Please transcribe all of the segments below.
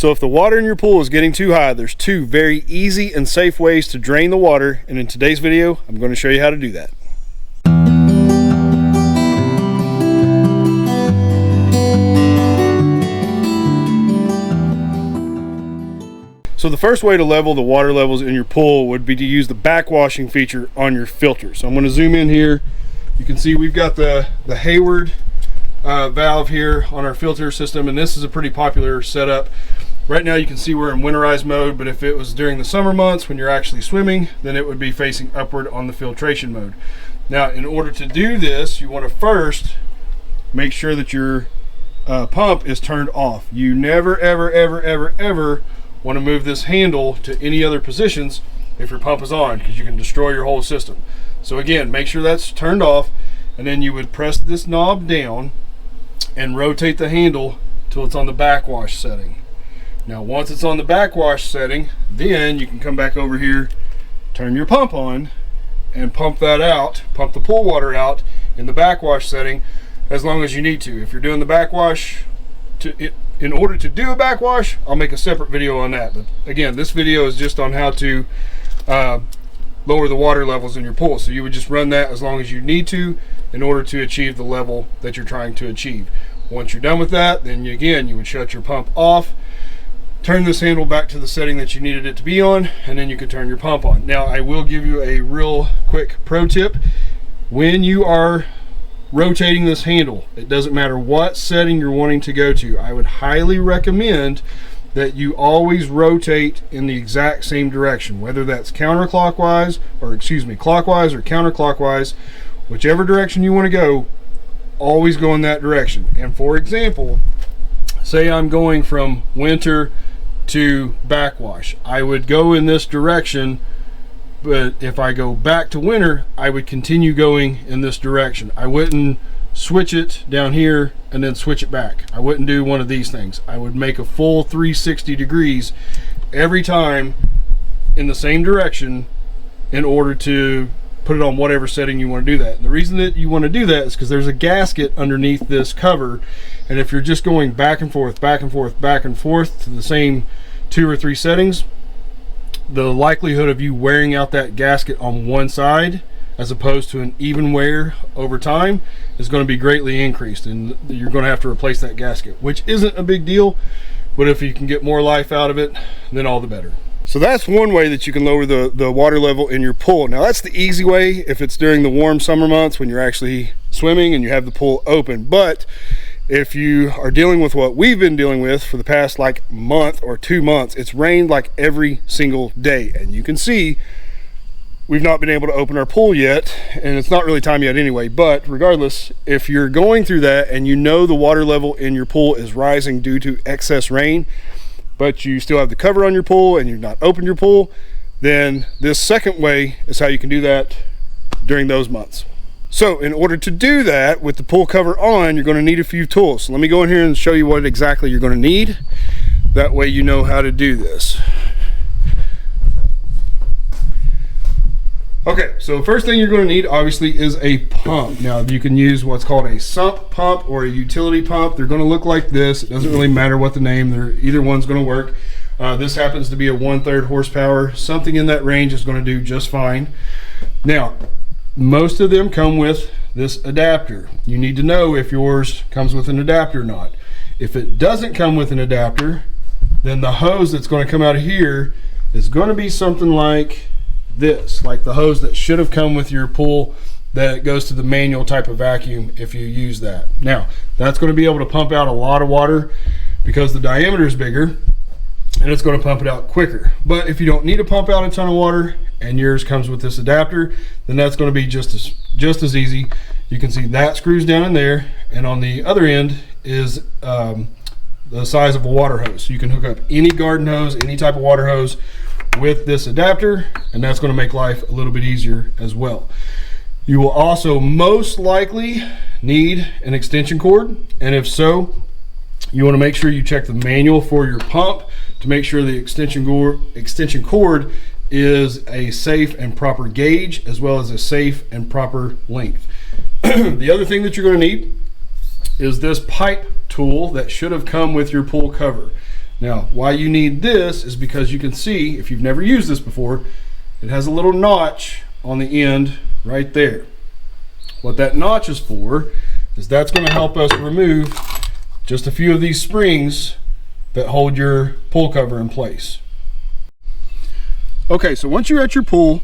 So if the water in your pool is getting too high, there's two very easy and safe ways to drain the water, and in today's video I'm going to show you how to do that. So the first way to level the water levels in your pool would be to use the backwashing feature on your filter. So I'm going to zoom in here. You can see we've got the Hayward valve here on our filter system, and this is a pretty popular setup. Right now you can see we're in winterized mode, but if it was during the summer months when you're actually swimming, then it would be facing upward on the filtration mode. Now in order to do this, you want to first make sure that your pump is turned off. You never ever want to move this handle to any other positions if your pump is on, because you can destroy your whole system. So again, make sure that's turned off, and then you would press this knob down and rotate the handle till it's on the backwash setting. Now once it's on the backwash setting, then you can come back over here, turn your pump on, and pump that out, pump the pool water out in the backwash setting as long as you need to. If you're doing the backwash, in order to do a backwash, I'll make a separate video on that. But again, this video is just on how to lower the water levels in your pool. So you would just run that as long as you need to in order to achieve the level that you're trying to achieve. Once you're done with that, then again, you would shut your pump off, turn this handle back to the setting that you needed it to be on, and then you can turn your pump on. Now I will give you a real quick pro tip. When you are rotating this handle, it doesn't matter what setting you're wanting to go to, I would highly recommend that you always rotate in the exact same direction, whether that's clockwise or counterclockwise, whichever direction you want to go, always go in that direction. And for example, say I'm going from winter to backwash, I would go in this direction, but if I go back to winter, I would continue going in this direction. I wouldn't switch it down here and then switch it back. I wouldn't do one of these things. I would make a full 360 degrees every time in the same direction in order to put it on whatever setting you want to do that. And the reason that you want to do that is because there's a gasket underneath this cover, and if you're just going back and forth to the same 2 or 3 settings, the likelihood of you wearing out that gasket on one side as opposed to an even wear over time is going to be greatly increased, and you're going to have to replace that gasket, which isn't a big deal, but if you can get more life out of it, then all the better. So that's one way that you can lower the water level in your pool. Now that's the easy way if it's during the warm summer months when you're actually swimming and you have the pool open. But if you are dealing with what we've been dealing with for the past like month or 2 months, it's rained like every single day, and you can see we've not been able to open our pool yet, and it's not really time yet anyway. But regardless, if you're going through that and you know the water level in your pool is rising due to excess rain, but you still have the cover on your pool and you've not opened your pool, then this second way is how you can do that during those months. So in order to do that with the pool cover on, you're going to need a few tools. So let me go in here and show you what exactly you're going to need. That way you know how to do this. Okay, so the first thing you're going to need obviously is a pump. Now you can use what's called a sump pump or a utility pump. They're going to look like this. It doesn't really matter what the name, either one's going to work. This happens to be a 1/3 horsepower. Something in that range is going to do just fine. Now, most of them come with this adapter. You need to know if yours comes with an adapter or not. If it doesn't come with an adapter, then the hose that's going to come out of here is going to be something like this, like the hose that should have come with your pool that goes to the manual type of vacuum if you use that. Now, that's going to be able to pump out a lot of water because the diameter is bigger, and it's going to pump it out quicker. But if you don't need to pump out a ton of water and yours comes with this adapter, then that's going to be just as easy. You can see that screws down in there, and on the other end is the size of a water hose. So you can hook up any garden hose, any type of water hose with this adapter, and that's going to make life a little bit easier as well. You will also most likely need an extension cord, and if so, you want to make sure you check the manual for your pump to make sure the extension cord is a safe and proper gauge as well as a safe and proper length. The other thing that you're going to need is this pipe tool that should have come with your pool cover. Now, why you need this is because you can see, if you've never used this before, it has a little notch on the end right there. What that notch is for is that's going to help us remove just a few of these springs that hold your pool cover in place. Okay, so once you're at your pool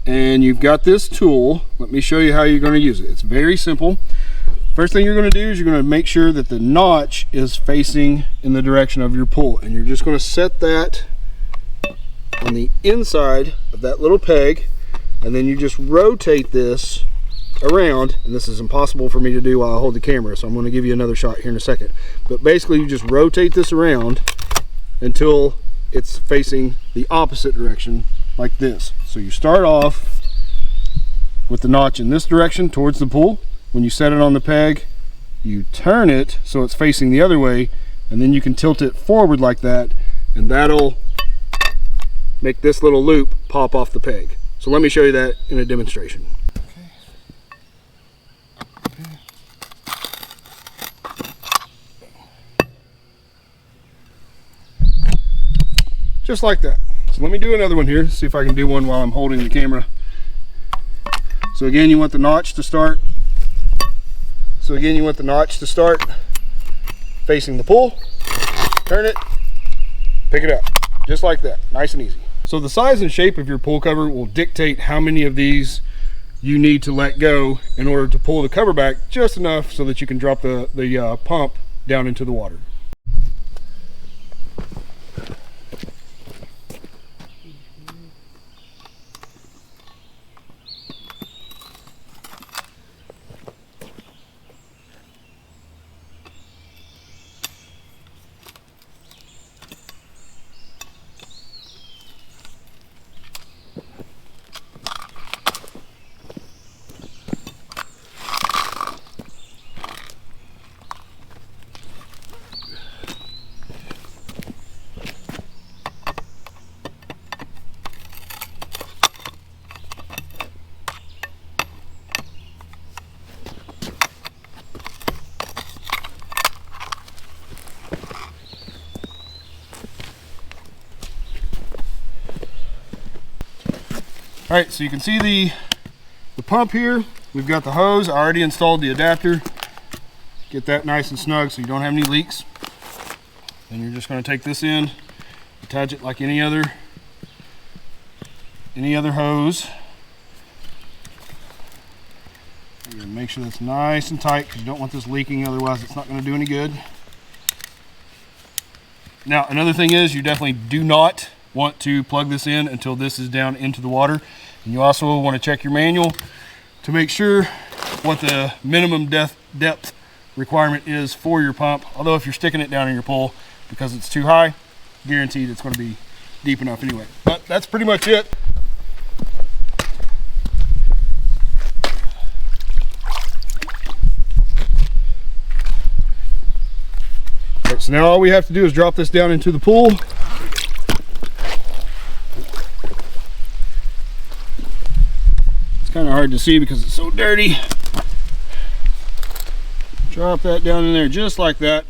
and you've got this tool, let me show you how you're going to use it. It's very simple. First thing you're going to do is you're going to make sure that the notch is facing in the direction of your pool, and you're just going to set that on the inside of that little peg, and then you just rotate this around, and this is impossible for me to do while I hold the camera, so I'm going to give you another shot here in a second. But basically you just rotate this around until it's facing the opposite direction like this. So you start off with the notch in this direction towards the pool. When you set it on the peg, you turn it so it's facing the other way, and then you can tilt it forward like that, and that'll make this little loop pop off the peg. So let me show you that in a demonstration. Just like that. So let me do another one here, see if I can do one while I'm holding the camera. So again, you want the notch to start. Facing the pool. Turn it, pick it up, just like that, nice and easy. So the size and shape of your pool cover will dictate how many of these you need to let go in order to pull the cover back just enough so that you can drop the pump down into the water. All right, so you can see the pump here. We've got the hose. I already installed the adapter. Get that nice and snug so you don't have any leaks. And you're just going to take this in, attach it like any other hose. And make sure that's nice and tight because you don't want this leaking, otherwise it's not going to do any good. Now, another thing is you definitely do not want to plug this in until this is down into the water. And you also want to check your manual to make sure what the minimum depth requirement is for your pump. Although if you're sticking it down in your pool because it's too high, guaranteed it's going to be deep enough anyway. But that's pretty much it. Right, so now all we have to do is drop this down into the pool. Kind of hard to see because it's so dirty. Drop that down in there just like that.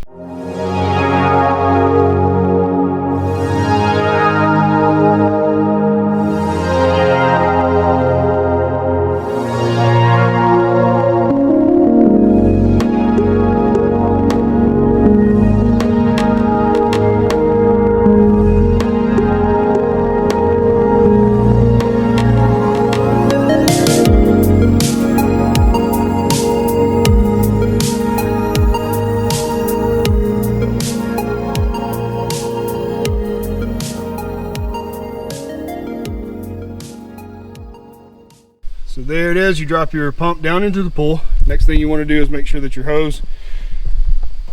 So there it is, you drop your pump down into the pool. Next thing you want to do is make sure that your hose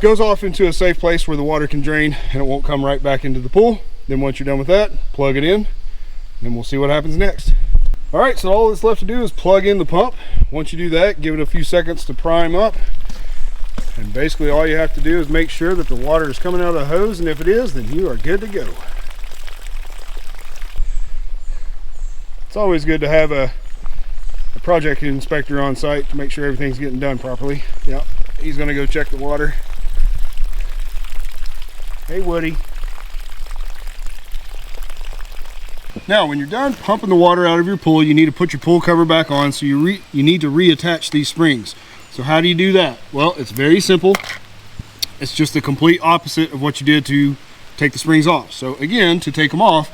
goes off into a safe place where the water can drain and it won't come right back into the pool. Then once you're done with that, plug it in, and then we'll see what happens next. All right, so all that's left to do is plug in the pump. Once you do that, give it a few seconds to prime up. And basically all you have to do is make sure that the water is coming out of the hose, and if it is, then you are good to go. It's always good to have a project inspector on site to make sure everything's getting done properly. Yep, he's gonna go check the water. Hey Woody. Now, when you're done pumping the water out of your pool, you need to put your pool cover back on, so you need to reattach these springs. So how do you do that? Well, it's very simple. It's just the complete opposite of what you did to take the springs off. So again, to take them off,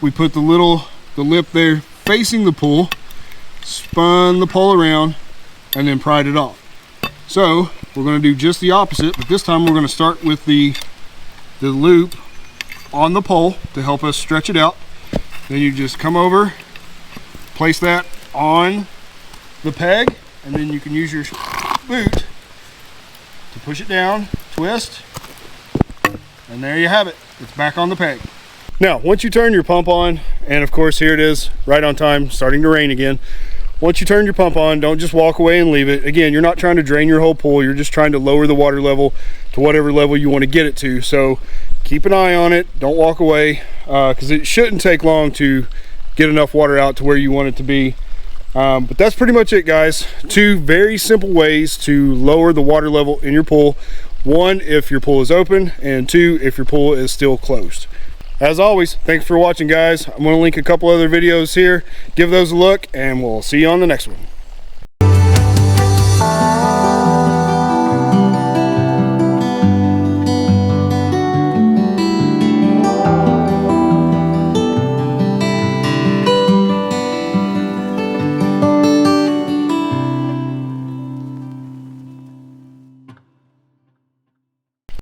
we put the lip there facing the pool, spun the pole around, and then pried it off. So we're going to do just the opposite, but this time we're going to start with the loop on the pole to help us stretch it out. Then you just come over, place that on the peg, and then you can use your boot to push it down, twist, and there you have it. It's back on the peg. Now, once you turn your pump on, and of course here it is, right on time, starting to rain again. Once you turn your pump on, don't just walk away and leave it. Again, you're not trying to drain your whole pool, you're just trying to lower the water level to whatever level you want to get it to. So keep an eye on it, don't walk away, because it shouldn't take long to get enough water out to where you want it to be. But that's pretty much it, guys. 2 very simple ways to lower the water level in your pool. 1, if your pool is open, and 2, if your pool is still closed. As always, thanks for watching, guys. I'm going to link a couple other videos here. Give those a look, and we'll see you on the next one.